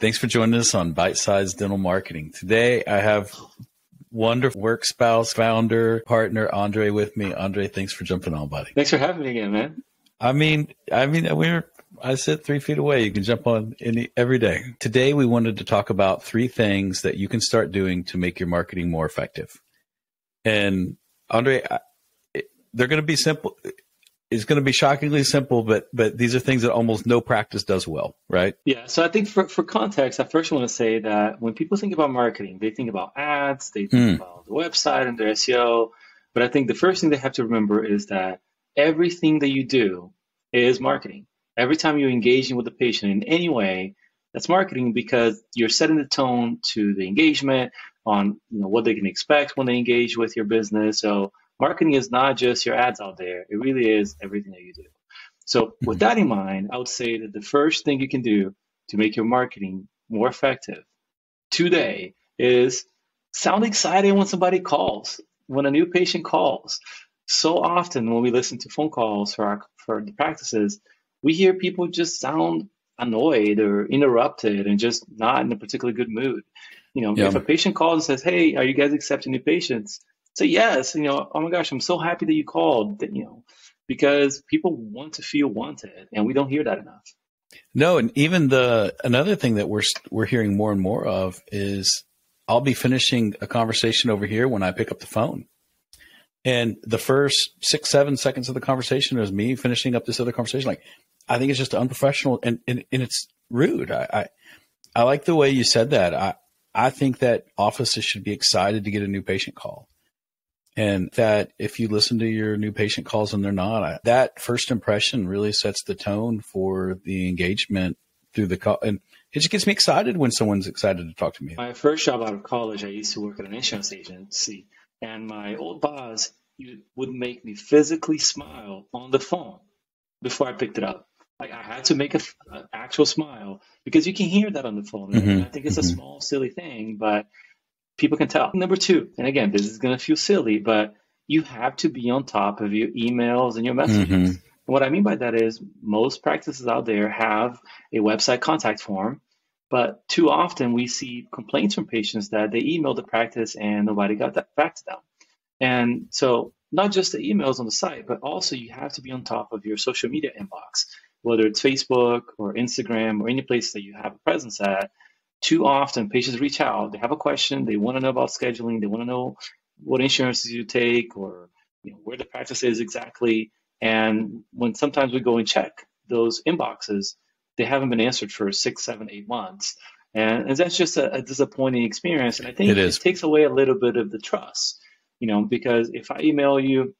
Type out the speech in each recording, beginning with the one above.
Thanks for joining us on Bite Size Dental Marketing. Today, I have wonderful work spouse, founder, partner, Andre with me. Andre, thanks for jumping on, buddy. Thanks for having me again, man. I sit 3 feet away. You can jump on every day. Today, we wanted to talk about 3 things that you can start doing to make your marketing more effective. And Andre, they're going to be simple. It's going to be shockingly simple, but these are things that almost no practice does well, right? Yeah. So I think for context, I first want to say that when people think about marketing, they think about ads, they think about the website and their SEO. But I think the first thing they have to remember is that everything that you do is marketing. Every time you're engaging with the patient in any way, that's marketing because you're setting the tone to the engagement on what they can expect when they engage with your business. So marketing is not just your ads out there. It really is everything that you do. So with that in mind, I would say that the first thing you can do to make your marketing more effective today is sound excited when somebody calls, when a new patient calls. So often when we listen to phone calls for the practices, we hear people just sound annoyed or interrupted and just not in a particularly good mood. If a patient calls and says, "Hey, are you guys accepting new patients?" Say yes. "Oh my gosh, I'm so happy that you called." Because people want to feel wanted, and we don't hear that enough. No, and even another thing that we're hearing more and more of is I'll be finishing a conversation over here when I pick up the phone. And the first 6-7 seconds of the conversation is me finishing up this other conversation. Like, I think it's just unprofessional and it's rude. I like the way you said that. I think that offices should be excited to get a new patient call. And that if you listen to your new patient calls and they're not, that first impression really sets the tone for the engagement through the call. And it just gets me excited when someone's excited to talk to me. My first job out of college, I used to work at an insurance agency. And my old boss would make me physically smile on the phone before I picked it up. Like, I had to make an actual smile because you can hear that on the phone. And I think it's a small, silly thing, but people can tell. Number 2, and again, this is going to feel silly, but you have to be on top of your emails and your messages. And what I mean by that is most practices out there have a website contact form, but too often we see complaints from patients that they emailed the practice and nobody got that back to them. And so not just the emails on the site, but also you have to be on top of your social media inbox, whether it's Facebook or Instagram or any place that you have a presence at. Too often patients reach out, they have a question, they want to know about scheduling, they want to know what insurances you take or where the practice is exactly. And when sometimes we go and check those inboxes, they haven't been answered for 6, 7, 8 months. And that's just a disappointing experience. And I think it takes away a little bit of the trust, because if I email you,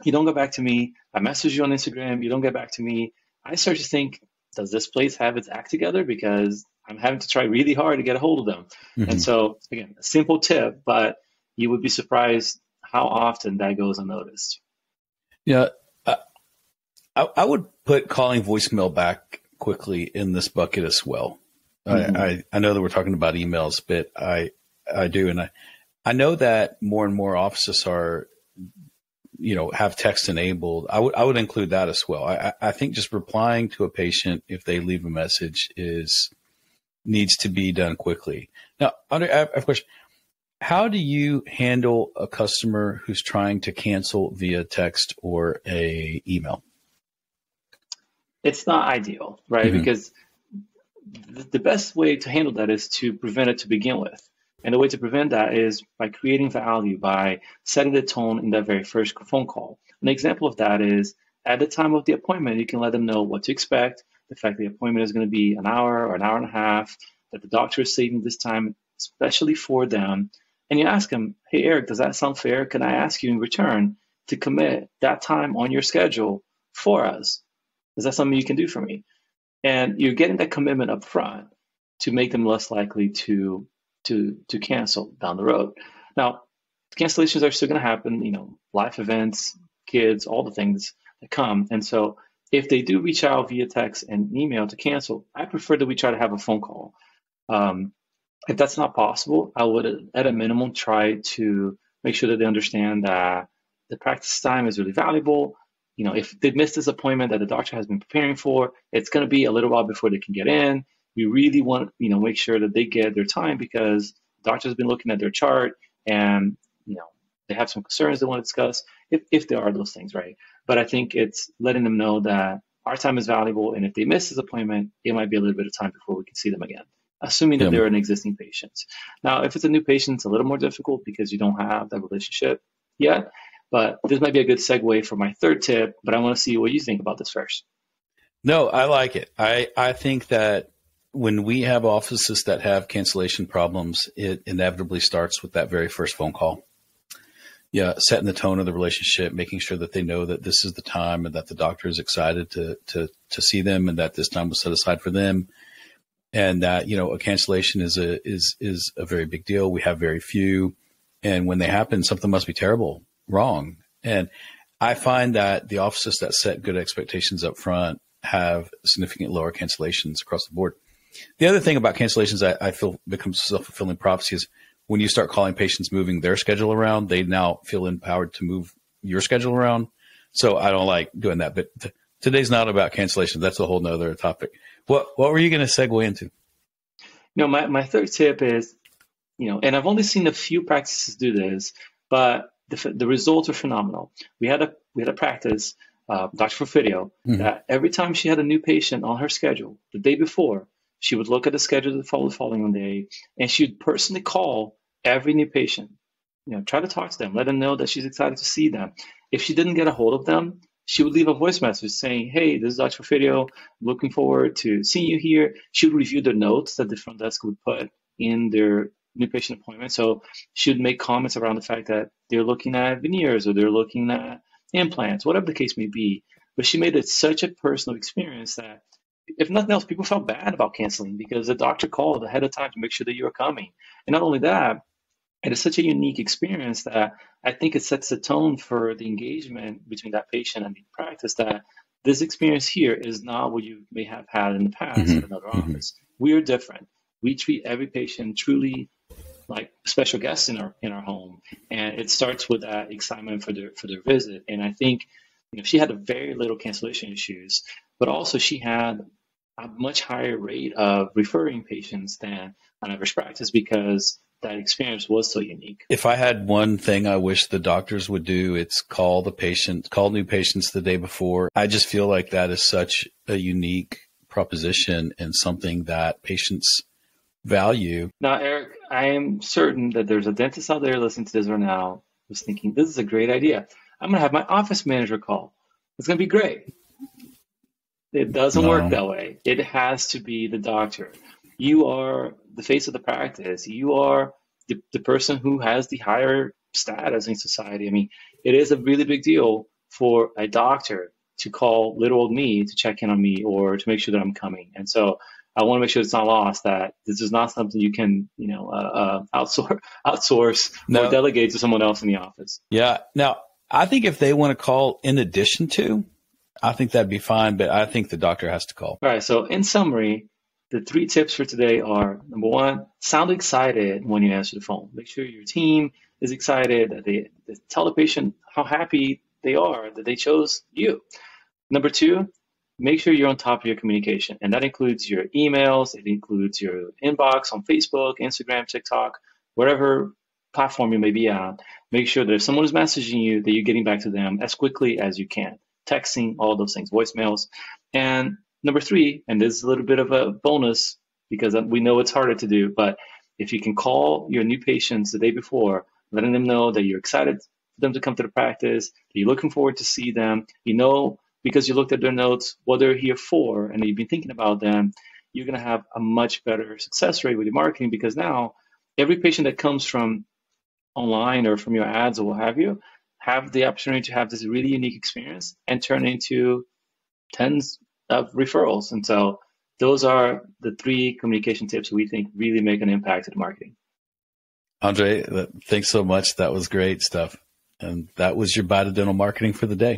you don't get back to me. I message you on Instagram, you don't get back to me. I start to think, does this place have its act together? Because I'm having to try really hard to get a hold of them. And so, again, a simple tip, but you would be surprised how often that goes unnoticed. Yeah, I would put calling voicemail back quickly in this bucket as well. I know that we're talking about emails, but I do. And I know that more and more offices are, have text enabled. I would include that as well. I think just replying to a patient if they leave a message needs to be done quickly. Now, Andre, I have a question. How do you handle a customer who's trying to cancel via text or a email? It's not ideal, right? Because the best way to handle that is to prevent it to begin with. And the way to prevent that is by creating value, by setting the tone in that very first phone call. An example of that is at the time of the appointment, you can let them know what to expect, the fact the appointment is going to be an hour or an hour and a half, that the doctor is saving this time especially for them. And you ask them, "Hey, Eric, does that sound fair? Can I ask you in return to commit that time on your schedule for us? Is that something you can do for me?" And you're getting that commitment up front to make them less likely to cancel down the road. Now, cancellations are still going to happen, life events, kids, all the things that come. And so if they do reach out via text and email to cancel, I prefer that we try to have a phone call. If that's not possible, I would, at a minimum, try to make sure that they understand that the practice time is really valuable. If they missed this appointment that the doctor has been preparing for, it's going to be a little while before they can get in. we really want, make sure that they get their time because the doctor's been looking at their chart and, they have some concerns they want to discuss if there are those things, right? But I think it's letting them know that our time is valuable. And if they miss this appointment, it might be a little bit of time before we can see them again, assuming that they're an existing patient. Now, if it's a new patient, it's a little more difficult because you don't have that relationship yet. But this might be a good segue for my third tip, but I want to see what you think about this first. No, I like it. I think that when we have offices that have cancellation problems, it inevitably starts with that very first phone call. Yeah, setting the tone of the relationship, making sure that they know that this is the time and that the doctor is excited to see them and that this time was set aside for them. And that, a cancellation is a very big deal. We have very few. And when they happen, something must be terrible wrong. And I find that the offices that set good expectations up front have significantly lower cancellations across the board. The other thing about cancellations I feel becomes self-fulfilling prophecy is when you start calling patients moving their schedule around, they now feel empowered to move your schedule around. So I don't like doing that. But today's not about cancellations. That's a whole nother topic. What were you going to segue into? My third tip is, and I've only seen a few practices do this, but the results are phenomenal. We had a practice, Dr. Porfirio, that every time she had a new patient on her schedule, the day before, she would look at the schedule the following day, and she would personally call every new patient, try to talk to them, let them know that she's excited to see them. If she didn't get a hold of them, she would leave a voice message saying, "Hey, this is Dr. Porfirio. Looking forward to seeing you here." She would review the notes that the front desk would put in their new patient appointment. So she would make comments around the fact that they're looking at veneers or they're looking at implants, whatever the case may be. But she made it such a personal experience that, if nothing else, people felt bad about canceling because the doctor called ahead of time to make sure that you were coming. And not only that, it is such a unique experience that I think it sets the tone for the engagement between that patient and the practice that this experience here is not what you may have had in the past at another office. We are different. We treat every patient truly like special guests in our home. And it starts with that excitement for their visit. And I think she had a very little cancellation issues, but also she had a much higher rate of referring patients than on average practice because that experience was so unique. If I had one thing I wish the doctors would do, it's call new patients the day before. I just feel like that is such a unique proposition and something that patients value. Now, Eric, I am certain that there's a dentist out there listening to this right now who's thinking, this is a great idea. I'm going to have my office manager call. It's going to be great. It doesn't work that way. It has to be the doctor. You are the face of the practice. You are the person who has the higher status in society. I mean, it is a really big deal for a doctor to call little old me to check in on me or to make sure that I'm coming. And so I want to make sure it's not lost that this is not something you can, outsource or delegate to someone else in the office. Yeah. Now, I think if they want to call in addition to, I think that'd be fine, but I think the doctor has to call. All right. So in summary, the 3 tips for today are, number 1, sound excited when you answer the phone. Make sure your team is excited, that they tell the patient how happy they are that they chose you. Number 2, make sure you're on top of your communication. And that includes your emails. It includes your inbox on Facebook, Instagram, TikTok, whatever platform you may be on. Make sure that if someone is messaging you, that you're getting back to them as quickly as you can. Texting, all those things, voicemails. And number 3, and this is a little bit of a bonus because we know it's harder to do, but if you can call your new patients the day before, letting them know that you're excited for them to come to the practice, that you're looking forward to see them, because you looked at their notes, what they're here for, and you've been thinking about them, you're going to have a much better success rate with your marketing because now every patient that comes from online or from your ads or what have you, have the opportunity to have this really unique experience and turn into tens of referrals. And so those are the 3 communication tips we think really make an impact at marketing. Andre, thanks so much. That was great stuff. And that was your Bita Dental marketing for the day.